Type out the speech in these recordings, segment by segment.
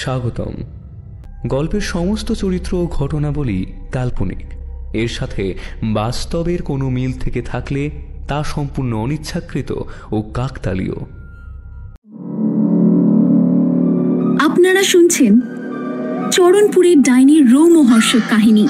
স্বাগতম। গল্পের সমস্ত চরিত্র ও ঘটনাবলী কাল্পনিক। এর সাথে বাস্তবের কোনো মিল থেকে থাকলে তা সম্পূর্ণ অনিচ্ছাকৃত ও কাকতালীয়। আপনারা শুনছেন চরণপুরের ডাইনির রোমহর্ষক কাহিনী।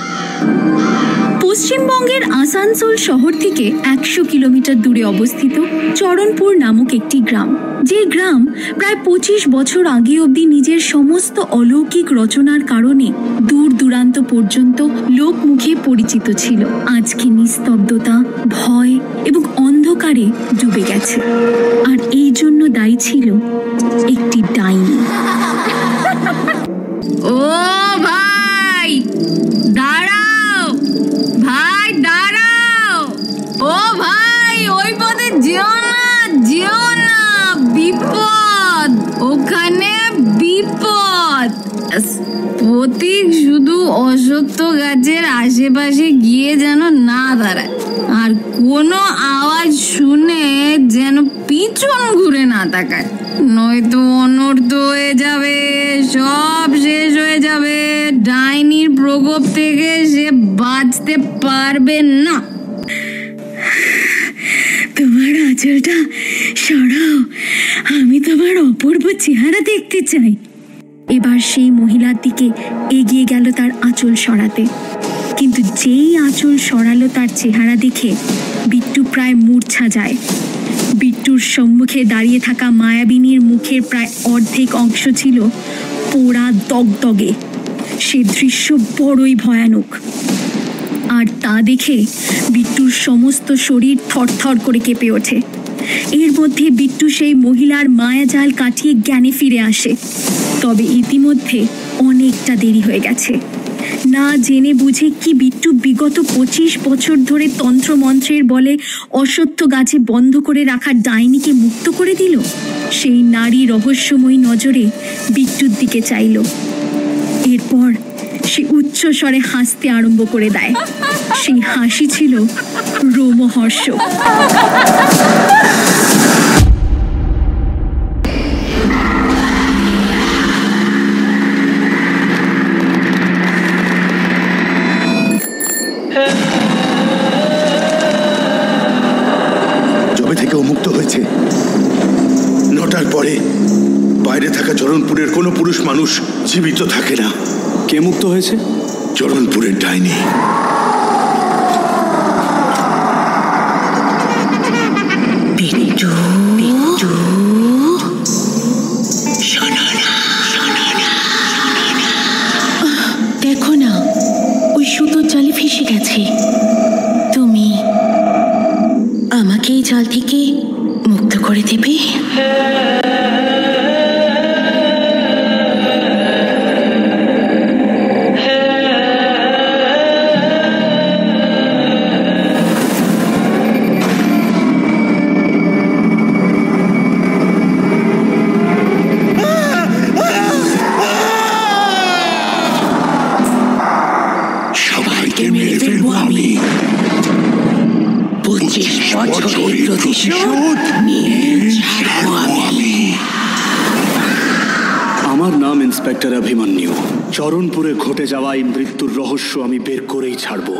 পশ্চিমবঙ্গের আসানসোল শহর থেকে 100 কিলোমিটার দূরে অবস্থিত চরণপুর নামক একটি গ্রাম, যে গ্রাম প্রায় 25 বছর আগে অবধি নিজের সমস্ত অলৌকিক রচনার কারণে দূর দূরান্ত পর্যন্ত লোকমুখে পরিচিত ছিল, আজকে নিস্তব্ধতা, ভয় এবং অন্ধকারে ডুবে গেছে। আর এই জন্য দায়ী ছিল একটি ডাইনি। ও ভাই দাঁড়াও, ভাই দাঁড়াও, ও ভাই ওই পথে যেও না, বিপদ, ওখানে বিপদ। প্রতীক শুধু অসত্য গাছের আশেপাশে গিয়ে যেন না দাঁড়ায়, আর কোনো আওয়াজ শুনে যেন পিছন ঘুরে না তাকায়, নয়তো অনর্থ হয়ে যাবে, সব শেষ হয়ে যাবে। ডাইনির প্রকোপ থেকে সে বাঁচতে পারবে না। তোমার আঁচলটা সরাও, আমি তোমার অপূর্ব চেহারা দেখতে চাই। এবার সেই মহিলার দিকে এগিয়ে গেল তার আঁচল সরাতে, কিন্তু যেই আঁচল সরালো তার চেহারা দেখে বিট্টু প্রায় মূর্ছা যায়। বিট্টুর সম্মুখে দাঁড়িয়ে থাকা মায়াবিনীর মুখের প্রায় অর্ধেক অংশ ছিল পোড়া দগদগে। সে দৃশ্য বড়ই ভয়ানক, আর তা দেখে বিট্টুর সমস্ত শরীর থরথর করে কেঁপে ওঠে। এর মধ্যে বিট্টু সেই মহিলার মায়াজাল কাটিয়ে জ্ঞানে ফিরে আসে, তবে ইতিমধ্যে অনেকটা দেরি হয়ে গেছে। না জেনে বুঝে কি বিট্টু বিগত 25 বছর ধরে তন্ত্রমন্ত্রের বলে অসত্য গাছে বন্ধ করে রাখা ডাইনিকে মুক্ত করে দিল? সেই নারী রহস্যময়ী নজরে বিট্টুর দিকে চাইল। এরপর সে উচ্চ স্বরে হাসতে আরম্ভ করে দেয়। সেই হাসি ছিল রোমহর্ষক। যবে থেকে ও মুক্ত হয়েছে, 9টার পরে বাইরে থাকা চরণপুরের কোনো পুরুষ মানুষ জীবিত থাকে না। কে মুক্ত হয়েছে? চরণপুরের ডাইনি। দেখো না, ওই সুতোর জালে ফেসে গেছে। তুমি আমাকে এই জাল থেকে মুক্ত করে দেবে? সবাইকে মেরে ফেলবো আমি। 25 বছরের প্রতিশোধ নিয়ে ছাড়বো আমি। আমার নাম ইন্সপেক্টর অভিমন্যু। চরণপুরে ঘটে যাওয়া এই মৃত্যুর রহস্য আমি বের করেই ছাড়বো।